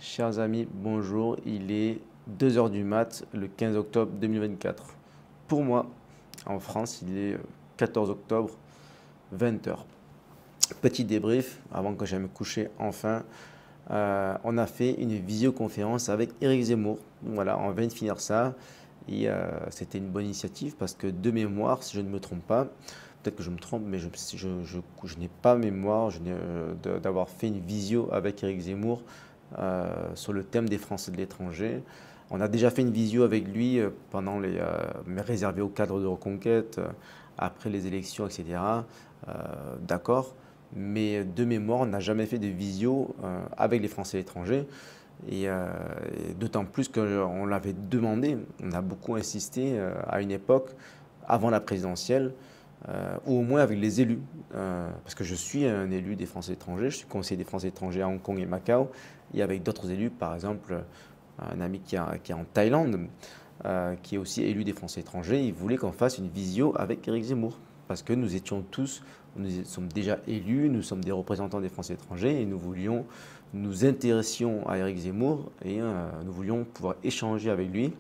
Chers amis, bonjour. Il est 2 heures du mat, le 15 octobre 2024. Pour moi, en France, il est 14 octobre, 20 heures. Petit débrief avant que j'aille me coucher enfin. On a fait une visioconférence avec Éric Zemmour. Voilà, on vient de finir ça. Et c'était une bonne initiative parce que de mémoire, si je ne me trompe pas, peut-être que je me trompe, mais je n'ai pas mémoire d'avoir fait une visio avec Éric Zemmour sur le thème des Français de l'étranger. On a déjà fait une visio avec lui mais réservé au cadre de reconquête, après les élections, etc. D'accord, mais de mémoire, on n'a jamais fait de visio avec les Français de l'étranger. Et d'autant plus qu'on l'avait demandé, on a beaucoup insisté à une époque, avant la présidentielle, ou au moins avec les élus. Parce que je suis un élu des Français étrangers, je suis conseiller des Français étrangers à Hong Kong et Macao, et avec d'autres élus, par exemple un ami qui est en Thaïlande, qui est aussi élu des Français étrangers, il voulait qu'on fasse une visio avec Éric Zemmour. Parce que nous sommes déjà élus, nous sommes des représentants des Français étrangers et nous intéressions à Éric Zemmour et nous voulions pouvoir échanger avec lui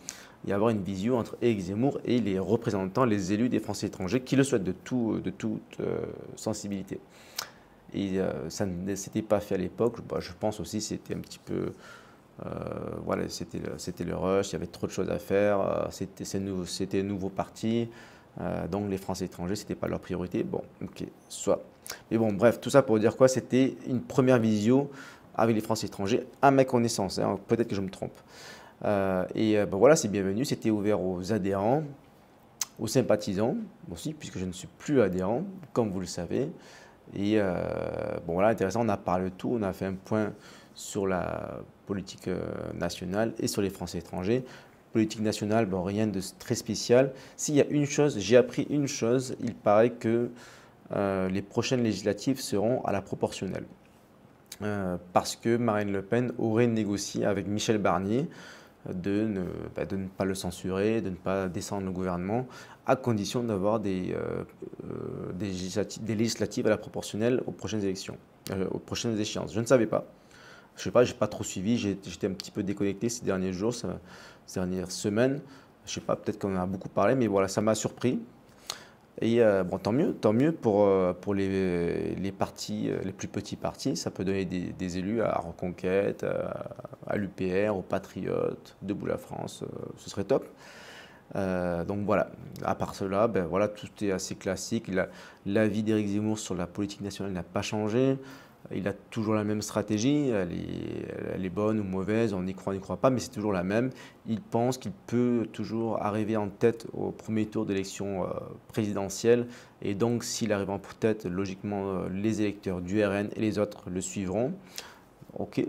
et avoir une visio entre Éric Zemmour et les représentants, les élus des Français étrangers qui le souhaitent de toute sensibilité. Et ça ne s'était pas fait à l'époque. Bah, je pense aussi que c'était un petit peu. Voilà, c'était le rush, il y avait trop de choses à faire, c'était un nouveau parti, donc les Français étrangers, c'était pas leur priorité. Bon, ok, soit. Mais bon, bref, tout ça pour dire quoi? C'était une première visio avec les Français étrangers, à ma connaissance, hein, peut-être que je me trompe. Ben voilà, c'est bienvenu, c'était ouvert aux adhérents, aux sympathisants aussi, puisque je ne suis plus adhérent, comme vous le savez. Et bon voilà, intéressant, on a parlé de tout, on a fait un point sur la politique nationale et sur les Français étrangers. Politique nationale, bon, rien de très spécial. S'il y a une chose, j'ai appris une chose, il paraît que les prochaines législatives seront à la proportionnelle. Parce que Marine Le Pen aurait négocié avec Michel Barnier de ne pas le censurer, de ne pas descendre le gouvernement, à condition d'avoir des législatives à la proportionnelle aux prochaines élections, aux prochaines échéances. Je ne savais pas. Je sais pas, j'ai pas trop suivi, j'étais un petit peu déconnecté ces derniers jours, ces dernières semaines. Je sais pas, peut-être qu'on en a beaucoup parlé, mais voilà, ça m'a surpris. Et bon, tant mieux pour les partis, les plus petits partis. Ça peut donner des élus à Reconquête, à l'UPR, aux Patriotes, Debout la France, ce serait top. Donc voilà, à part cela, ben voilà, tout est assez classique. L'avis d'Éric Zemmour sur la politique nationale n'a pas changé. Il a toujours la même stratégie, elle est bonne ou mauvaise, on y croit pas, mais c'est toujours la même. Il pense qu'il peut toujours arriver en tête au premier tour d'élection présidentielle, et donc s'il arrive en tête, logiquement, les électeurs du RN et les autres le suivront. Ok,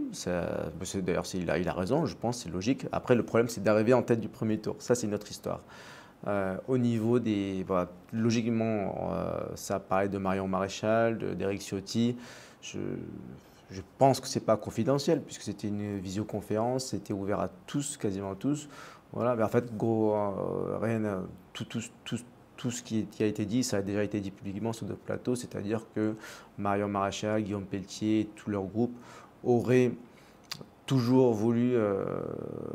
d'ailleurs il a raison, je pense, c'est logique. Après, le problème, c'est d'arriver en tête du premier tour. Ça, c'est une autre histoire. Au niveau des. Voilà, logiquement, ça paraît de Marion Maréchal, d'Éric Ciotti. Je, je pense que c'est pas confidentiel, puisque c'était une visioconférence, c'était ouvert à tous, quasiment tous. Voilà, mais en fait, gros, rien, tout, tout, tout, tout ce qui a été dit, ça a déjà été dit publiquement sur d'autres plateaux, c'est-à-dire que Marion Maréchal, Guillaume Pelletier, tout leur groupe auraient toujours voulu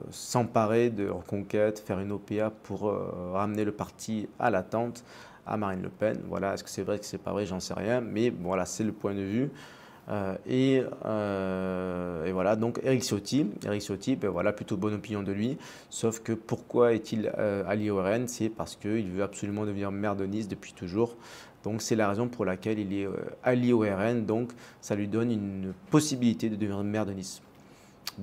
s'emparer de Reconquête, faire une OPA pour ramener le parti à l'attente à Marine Le Pen. Voilà, est-ce que c'est vrai, que c'est pas vrai, j'en sais rien, mais bon, voilà, c'est le point de vue. Et voilà, donc Éric Ciotti, ben voilà, plutôt bonne opinion de lui. Sauf que pourquoi est-il allié au RN? C'est parce qu'il veut absolument devenir maire de Nice depuis toujours. Donc c'est la raison pour laquelle il est allié au RN. Donc ça lui donne une possibilité de devenir maire de Nice.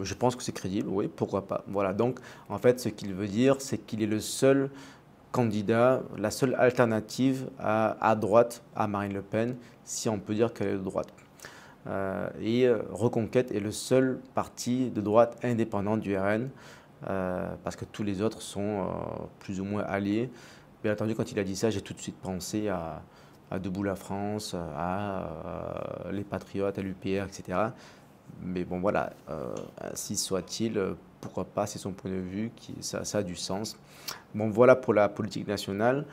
Je pense que c'est crédible, oui, pourquoi pas. Voilà, donc en fait, ce qu'il veut dire, c'est qu'il est le seul candidat, la seule alternative à droite à Marine Le Pen, si on peut dire qu'elle est de droite. Reconquête est le seul parti de droite indépendant du RN, parce que tous les autres sont plus ou moins alliés. Bien entendu, quand il a dit ça, j'ai tout de suite pensé à Debout la France, à les Patriotes, à l'UPR, etc. Mais bon, voilà, ainsi soit-il, pourquoi pas, c'est son point de vue, ça a du sens. Bon, voilà pour la politique nationale.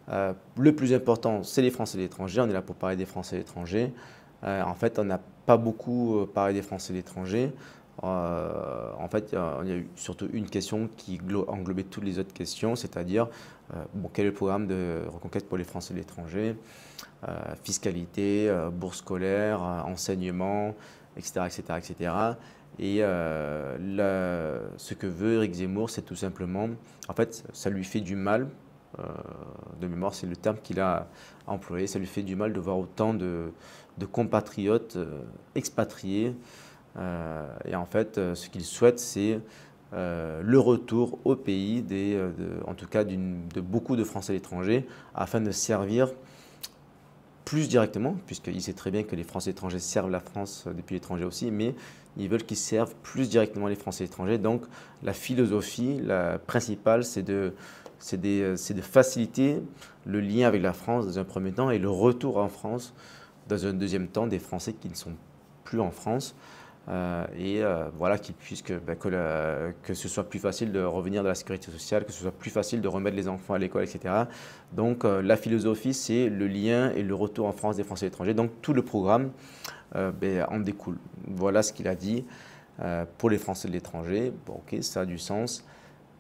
Le plus important, c'est les Français et l'étranger. On est là pour parler des Français et l'étranger. En fait, on n'a pas beaucoup parlé des Français et l'étranger. En fait, il y a eu surtout une question qui englobait toutes les autres questions, c'est-à-dire bon, quel est le programme de reconquête pour les Français de l'étranger, fiscalité, bourse scolaire, enseignement, etc., etc., etc. Et ce que veut Éric Zemmour, c'est tout simplement, en fait, ça lui fait du mal, de mémoire, c'est le terme qu'il a employé, ça lui fait du mal de voir autant de compatriotes expatriés. Et en fait, ce qu'il souhaite, c'est le retour au pays, en tout cas de beaucoup de Français à l'étranger, afin de servir plus directement, puisqu'il sait très bien que les Français étrangers servent la France depuis l'étranger aussi, mais ils veulent qu'ils servent plus directement les Français étrangers. Donc la philosophie principale, c'est de faciliter le lien avec la France dans un premier temps et le retour en France dans un deuxième temps des Français qui ne sont plus en France. Voilà, qu'ils puissent que ce soit plus facile de revenir de la sécurité sociale, que ce soit plus facile de remettre les enfants à l'école, etc. Donc la philosophie, c'est le lien et le retour en France des Français étrangers. Donc tout le programme en découle. Voilà ce qu'il a dit pour les Français de l'étranger. Bon, ok, ça a du sens.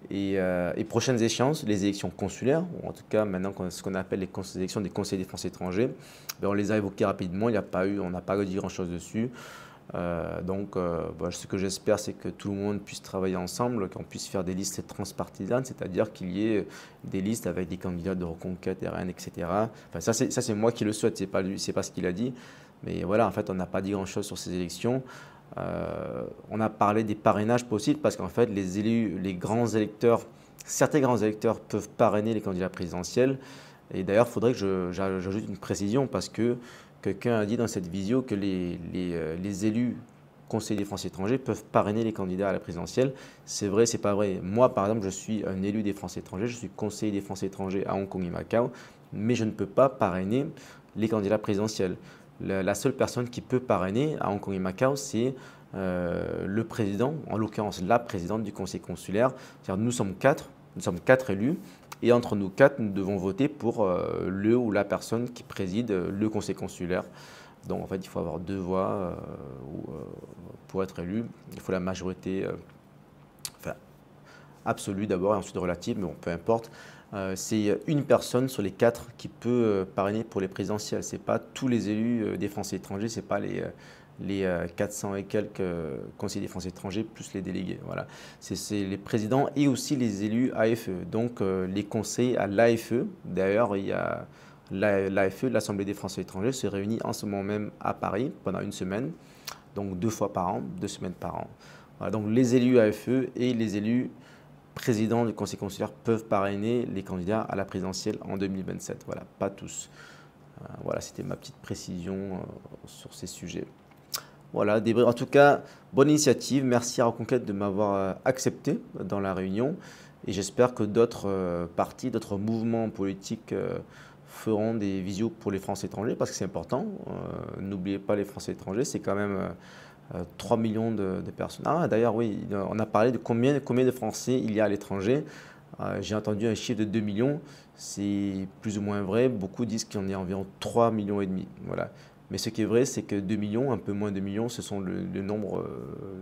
Et prochaines échéances, les élections consulaires, ou en tout cas maintenant ce qu'on appelle les élections des conseillers des Français étrangers, on les a évoquées rapidement, on n'a pas dit grand-chose dessus. Ce que j'espère, c'est que tout le monde puisse travailler ensemble, qu'on puisse faire des listes transpartisanes, c'est-à-dire qu'il y ait des listes avec des candidats de reconquête, RN, etc. Enfin, ça, c'est moi qui le souhaite, c'est pas ce qu'il a dit. Mais voilà, en fait, on n'a pas dit grand-chose sur ces élections. On a parlé des parrainages possibles parce qu'en fait, les élus, les grands électeurs, certains grands électeurs peuvent parrainer les candidats présidentiels. Et d'ailleurs, il faudrait que j'ajoute une précision parce que quelqu'un a dit dans cette visio que les élus conseillers des Français étrangers peuvent parrainer les candidats à la présidentielle. C'est vrai, c'est pas vrai. Moi, par exemple, je suis un élu des Français étrangers, je suis conseiller des Français étrangers à Hong Kong et Macao, mais je ne peux pas parrainer les candidats présidentiels. La seule personne qui peut parrainer à Hong Kong et Macao, c'est le président, en l'occurrence la présidente du conseil consulaire. C'est-à-dire nous sommes quatre élus. Et entre nous quatre, nous devons voter pour le ou la personne qui préside le conseil consulaire. Donc en fait, il faut avoir 2 voix pour être élu. Il faut la majorité absolue d'abord et ensuite relative, mais bon, peu importe. C'est une personne sur les 4 qui peut parrainer pour les présidentielles. Ce n'est pas tous les élus des Français étrangers, ce n'est pas les 400 et quelques conseillers des Français étrangers plus les délégués. Voilà. C'est les présidents et aussi les élus AFE. Donc les conseils à l'AFE. D'ailleurs, il y a l'AFE, l'Assemblée des Français étrangers, se réunit en ce moment même à Paris pendant une semaine. Donc 2 fois par an, 2 semaines par an. Voilà, donc les élus AFE et les élus présidents du conseil consulaire peuvent parrainer les candidats à la présidentielle en 2027. Voilà, pas tous. Voilà, c'était ma petite précision sur ces sujets. Voilà, en tout cas, bonne initiative. Merci à Reconquête de m'avoir accepté dans la réunion. Et j'espère que d'autres partis, d'autres mouvements politiques feront des visios pour les Français étrangers parce que c'est important. N'oubliez pas les Français étrangers, c'est quand même 3 millions de personnes. Ah, d'ailleurs, oui, on a parlé de combien de Français il y a à l'étranger. J'ai entendu un chiffre de 2 millions. C'est plus ou moins vrai. Beaucoup disent qu'il y en a environ 3,5 millions. Voilà. Mais ce qui est vrai, c'est que 2 millions, un peu moins de 2 millions, ce sont le nombre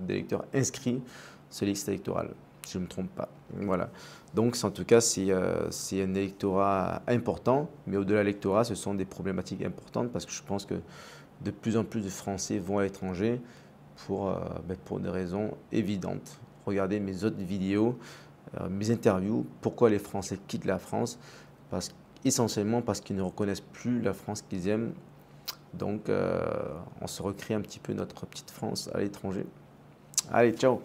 d'électeurs inscrits sur les listes électorales, si je ne me trompe pas. Voilà. Donc, en tout cas, c'est un électorat important. Mais au-delà de l'électorat, ce sont des problématiques importantes parce que je pense que de plus en plus de Français vont à l'étranger pour des raisons évidentes. Regardez mes autres vidéos, mes interviews, pourquoi les Français quittent la France, essentiellement parce qu'ils ne reconnaissent plus la France qu'ils aiment. Donc, on se recrée un petit peu notre petite France à l'étranger. Allez, ciao!